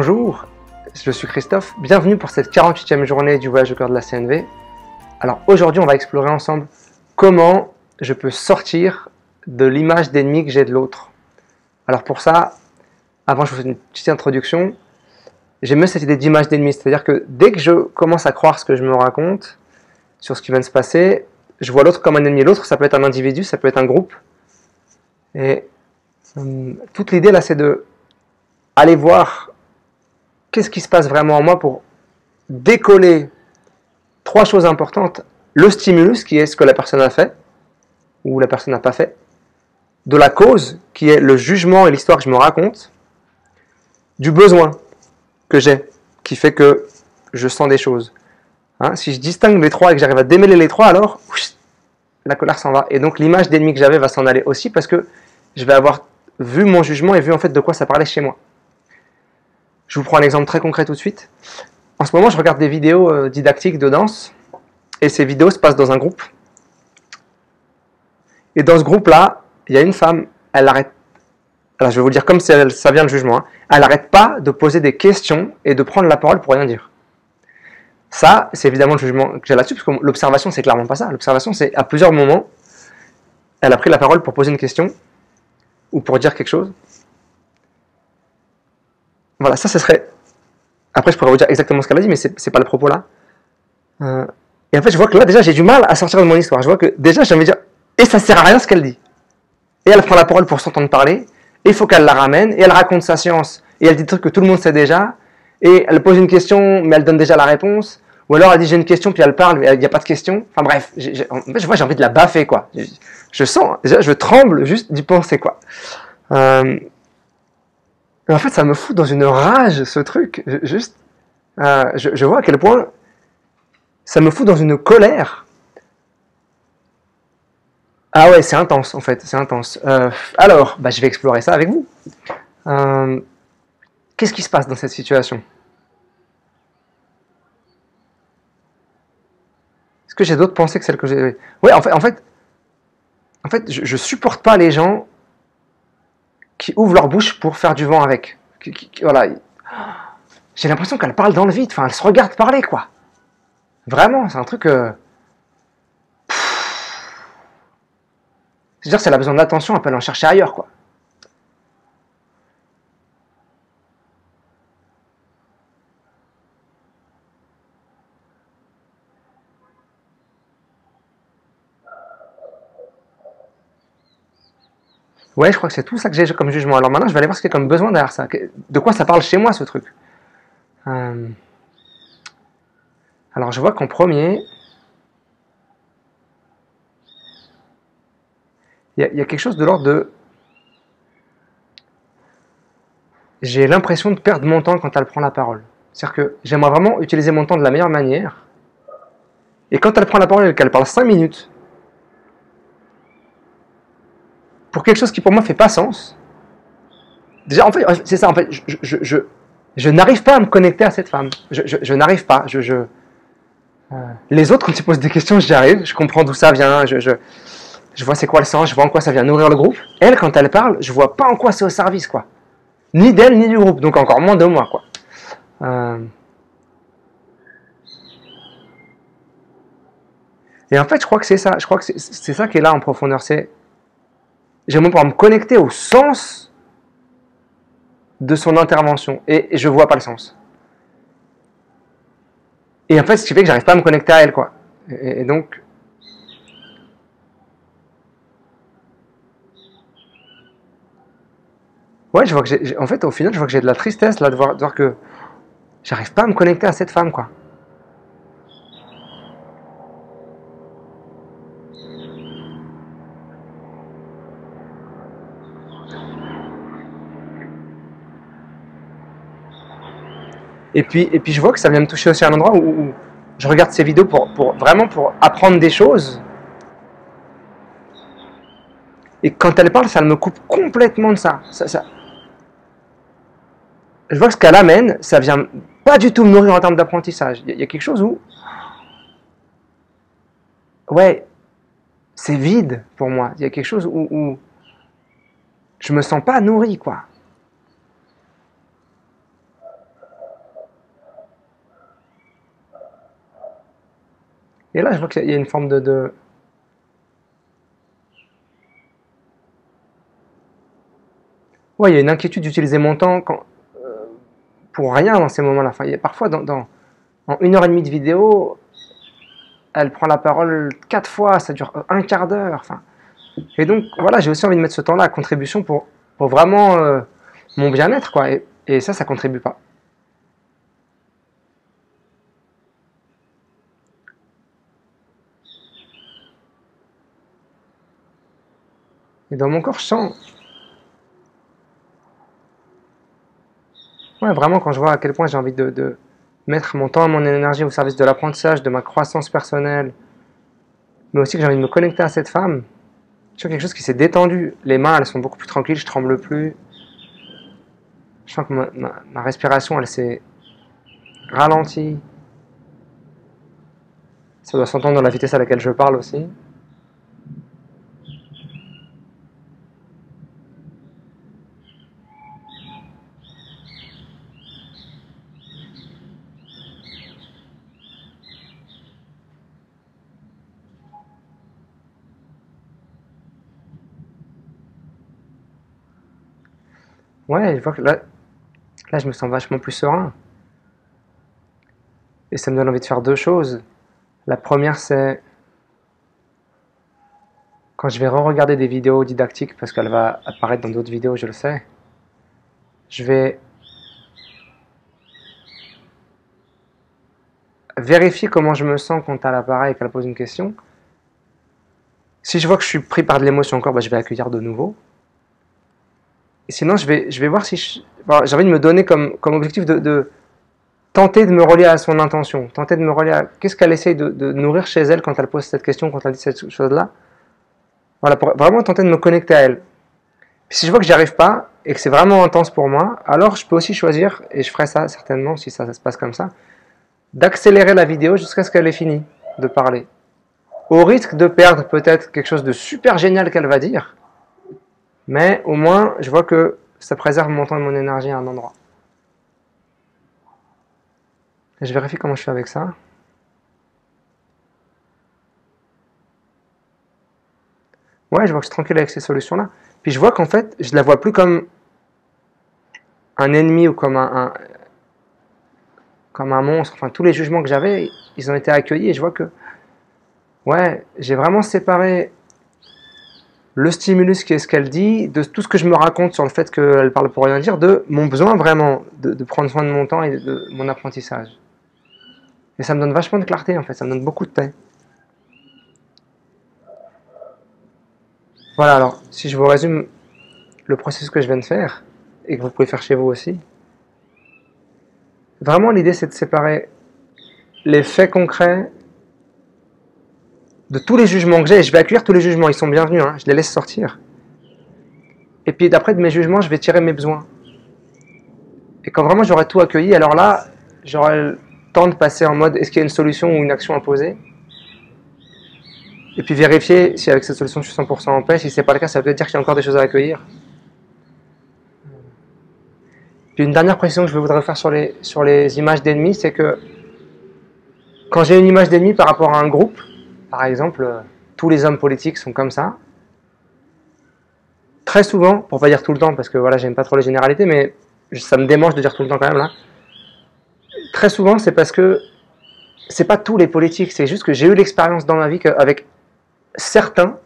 Bonjour, je suis Christophe, bienvenue pour cette 48e journée du voyage au cœur de la CNV. Alors aujourd'hui on va explorer ensemble comment je peux sortir de l'image d'ennemi que j'ai de l'autre. Alors pour ça, avant je vous fais une petite introduction, j'aime mieux cette idée d'image d'ennemi, c'est-à-dire que dès que je commence à croire ce que je me raconte sur ce qui vient de se passer, je vois l'autre comme un ennemi. L'autre, ça peut être un individu, ça peut être un groupe. Et toute l'idée là, c'est de aller voir qu'est-ce qui se passe vraiment en moi pour décoller trois choses importantes. Le stimulus, qui est ce que la personne a fait, ou la personne n'a pas fait. De la cause, qui est le jugement et l'histoire que je me raconte. Du besoin que j'ai, qui fait que je sens des choses. Si je distingue les trois et que j'arrive à démêler les trois, alors la colère s'en va. Et donc l'image d'ennemi que j'avais va s'en aller aussi, parce que je vais avoir vu mon jugement et vu en fait de quoi ça parlait chez moi. Je vous prends un exemple très concret tout de suite. En ce moment, je regarde des vidéos didactiques de danse, et ces vidéos se passent dans un groupe. Et dans ce groupe-là, il y a une femme, elle arrête. Alors je vais vous le dire comme ça vient le jugement. Elle n'arrête pas de poser des questions et de prendre la parole pour rien dire. Ça, c'est évidemment le jugement que j'ai là-dessus, parce que l'observation, c'est clairement pas ça. L'observation, c'est à plusieurs moments, elle a pris la parole pour poser une question ou pour dire quelque chose. Voilà, ça, ce serait... Après, je pourrais vous dire exactement ce qu'elle a dit, mais c'est pas le propos là. Et en fait, je vois que là, déjà, j'ai du mal à sortir de mon histoire. Je vois que déjà, j'ai envie de dire, et ça sert à rien ce qu'elle dit. Et elle prend la parole pour s'entendre parler, et il faut qu'elle la ramène, et elle raconte sa science, et elle dit des trucs que tout le monde sait déjà, et elle pose une question, mais elle donne déjà la réponse, ou alors elle dit j'ai une question, puis elle parle, mais il n'y a pas de question. Enfin bref, en fait, je vois, j'ai envie de la baffer, quoi. Je sens, déjà, je tremble juste d'y penser, quoi. Mais en fait, ça me fout dans une rage, ce truc. Je vois à quel point ça me fout dans une colère. Ah ouais, c'est intense, en fait, c'est intense. Alors, je vais explorer ça avec vous. Qu'est-ce qui se passe dans cette situation? Est-ce que j'ai d'autres pensées que celles que j'ai... Ouais, en fait, je supporte pas les gens qui ouvrent leur bouche pour faire du vent avec. Voilà. J'ai l'impression qu'elle parle dans le vide. Enfin, elle se regarde parler, quoi. Vraiment, c'est un truc... C'est-à-dire, si elle a besoin d'attention, elle peut aller en chercher ailleurs, quoi. Ouais, je crois que c'est tout ça que j'ai comme jugement. Alors maintenant, je vais aller voir ce qu'il y a comme besoin derrière ça. De quoi ça parle chez moi, ce truc? Alors, je vois qu'en premier, il y a quelque chose de l'ordre de... J'ai l'impression de perdre mon temps quand elle prend la parole. C'est-à-dire que j'aimerais vraiment utiliser mon temps de la meilleure manière. Et quand elle prend la parole et qu'elle parle 5 minutes, pour quelque chose qui pour moi fait pas sens, déjà, en fait, c'est ça, en fait, je n'arrive pas à me connecter à cette femme. Je n'arrive pas. Les autres, quand ils posent des questions, j'y arrive, je comprends d'où ça vient, je vois c'est quoi le sens, je vois en quoi ça vient nourrir le groupe. Elle, quand elle parle, je vois pas en quoi c'est au service, quoi. Ni d'elle, ni du groupe, donc encore moins de moi, quoi. Et en fait, je crois que c'est ça. Je crois que c'est ça qui est là en profondeur. J'aimerais pouvoir me connecter au sens de son intervention. Et je vois pas le sens. Et en fait, ce qui fait que j'arrive pas à me connecter à elle, quoi. Et donc... Ouais, je vois que en fait, au final, je vois que j'ai de la tristesse, là, de voir que j'arrive pas à me connecter à cette femme, quoi. Et puis je vois que ça vient me toucher aussi à un endroit où je regarde ces vidéos vraiment pour apprendre des choses. Et quand elle parle, ça me coupe complètement de ça. Je vois que ce qu'elle amène, ça vient pas du tout me nourrir en termes d'apprentissage. Il y a quelque chose où... Ouais, c'est vide pour moi. Il y a quelque chose où je me sens pas nourri, quoi. Et là, je vois qu'il y a une forme de... Ouais, il y a une inquiétude d'utiliser mon temps pour rien dans ces moments-là. Enfin, il y a parfois, en 1 heure et demie de vidéo, elle prend la parole 4 fois, ça dure un quart d'heure. Enfin, et donc, voilà, j'ai aussi envie de mettre ce temps-là à contribution pour vraiment mon bien-être, quoi. Et ça contribue pas. Et dans mon corps, je sens, ouais, vraiment, quand je vois à quel point j'ai envie de mettre mon temps et mon énergie au service de l'apprentissage, de ma croissance personnelle, mais aussi que j'ai envie de me connecter à cette femme, je sens quelque chose qui s'est détendu. Les mains, elles sont beaucoup plus tranquilles, je tremble plus. Je sens que ma respiration, elle s'est ralentie. Ça doit s'entendre dans la vitesse à laquelle je parle aussi. Ouais, je vois que là, je me sens vachement plus serein. Et ça me donne envie de faire 2 choses. La première, c'est quand je vais re-regarder des vidéos didactiques, parce qu'elle va apparaître dans d'autres vidéos, je le sais, je vais vérifier comment je me sens quand elle apparaît et qu'elle pose une question. Si je vois que je suis pris par de l'émotion encore, bah, je vais accueillir de nouveau. Et sinon, je vais voir si j'ai envie de me donner comme objectif de tenter de me relier à son intention, tenter de me relier à qu'est-ce qu'elle essaye de nourrir chez elle quand elle pose cette question, quand elle dit cette chose-là. Voilà, pour vraiment tenter de me connecter à elle. Puis si je vois que j'y arrive pas et que c'est vraiment intense pour moi, alors je peux aussi choisir, et je ferai ça certainement si ça se passe comme ça, d'accélérer la vidéo jusqu'à ce qu'elle ait fini de parler. Au risque de perdre peut-être quelque chose de super génial qu'elle va dire, mais au moins je vois que ça préserve mon temps et mon énergie à un endroit. Et je vérifie comment je fais avec ça. Ouais, je vois que je suis tranquille avec ces solutions-là. Puis je vois qu'en fait, je la vois plus comme un ennemi ou comme un monstre. Enfin, tous les jugements que j'avais, ils ont été accueillis. Et je vois que, ouais, j'ai vraiment séparé le stimulus qui est ce qu'elle dit, de tout ce que je me raconte sur le fait qu'elle parle pour rien dire, de mon besoin vraiment de prendre soin de mon temps et de mon apprentissage. Et ça me donne vachement de clarté en fait, ça me donne beaucoup de paix. Voilà, alors si je vous résume le processus que je viens de faire, et que vous pouvez faire chez vous aussi, vraiment l'idée c'est de séparer les faits concrets de tous les jugements que j'ai, et je vais accueillir tous les jugements, ils sont bienvenus, hein, je les laisse sortir. Et puis d'après de mes jugements, je vais tirer mes besoins. Et quand vraiment j'aurai tout accueilli, alors là, j'aurai le temps de passer en mode est-ce qu'il y a une solution ou une action à poser. Et puis vérifier si avec cette solution je suis 100% en paix. Si c'est pas le cas, ça veut peut-être dire qu'il y a encore des choses à accueillir. Puis une dernière précision que je voudrais faire sur les images d'ennemis, c'est que quand j'ai une image d'ennemi par rapport à un groupe, par exemple, tous les hommes politiques sont comme ça, très souvent, pour pas dire tout le temps, parce que voilà, j'aime pas trop les généralités, mais ça me démange de dire tout le temps quand même là, très souvent c'est parce que c'est pas tous les politiques, c'est juste que j'ai eu l'expérience dans ma vie qu'avec certains,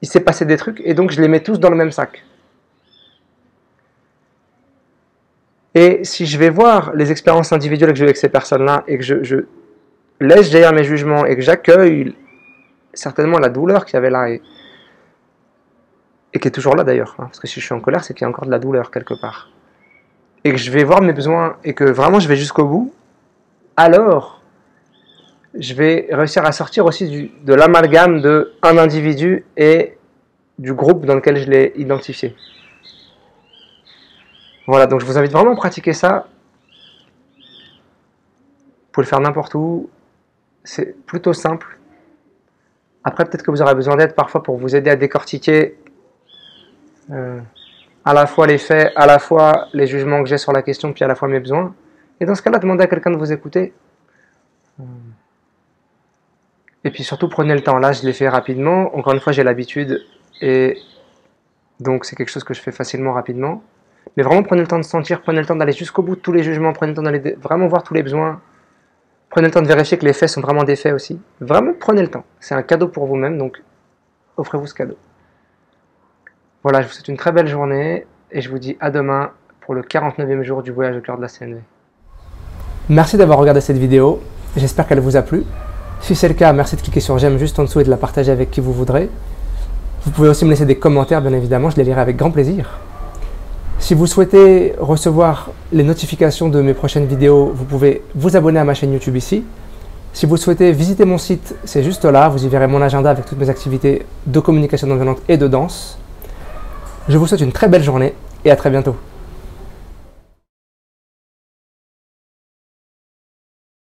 il s'est passé des trucs, et donc je les mets tous dans le même sac. Et si je vais voir les expériences individuelles que j'ai eues avec ces personnes-là, et que je laisse jaillir mes jugements, et que j'accueille certainement la douleur qu'il y avait là, et qui est toujours là d'ailleurs, hein, parce que si je suis en colère, c'est qu'il y a encore de la douleur quelque part, et que je vais voir mes besoins, et que vraiment je vais jusqu'au bout, alors je vais réussir à sortir aussi de l'amalgame de un individu et du groupe dans lequel je l'ai identifié. Voilà, donc je vous invite vraiment à pratiquer ça. Vous pouvez le faire n'importe où. C'est plutôt simple. Après, peut-être que vous aurez besoin d'aide parfois pour vous aider à décortiquer à la fois les faits, à la fois les jugements que j'ai sur la question, puis à la fois mes besoins. Et dans ce cas-là, demandez à quelqu'un de vous écouter. Et puis surtout, prenez le temps. Là, je l'ai fait rapidement. Encore une fois, j'ai l'habitude. Et donc, c'est quelque chose que je fais facilement, rapidement. Mais vraiment, prenez le temps de sentir. Prenez le temps d'aller jusqu'au bout de tous les jugements. Prenez le temps d'aller vraiment voir tous les besoins. Prenez le temps de vérifier que les faits sont vraiment des faits aussi. Vraiment, prenez le temps. C'est un cadeau pour vous-même. Donc, offrez-vous ce cadeau. Voilà, je vous souhaite une très belle journée. Et je vous dis à demain pour le 49e jour du voyage au cœur de la CNV. Merci d'avoir regardé cette vidéo. J'espère qu'elle vous a plu. Si c'est le cas, merci de cliquer sur j'aime juste en dessous et de la partager avec qui vous voudrez. Vous pouvez aussi me laisser des commentaires, bien évidemment, je les lirai avec grand plaisir. Si vous souhaitez recevoir les notifications de mes prochaines vidéos, vous pouvez vous abonner à ma chaîne YouTube ici. Si vous souhaitez visiter mon site, c'est juste là, vous y verrez mon agenda avec toutes mes activités de communication non violente et de danse. Je vous souhaite une très belle journée et à très bientôt.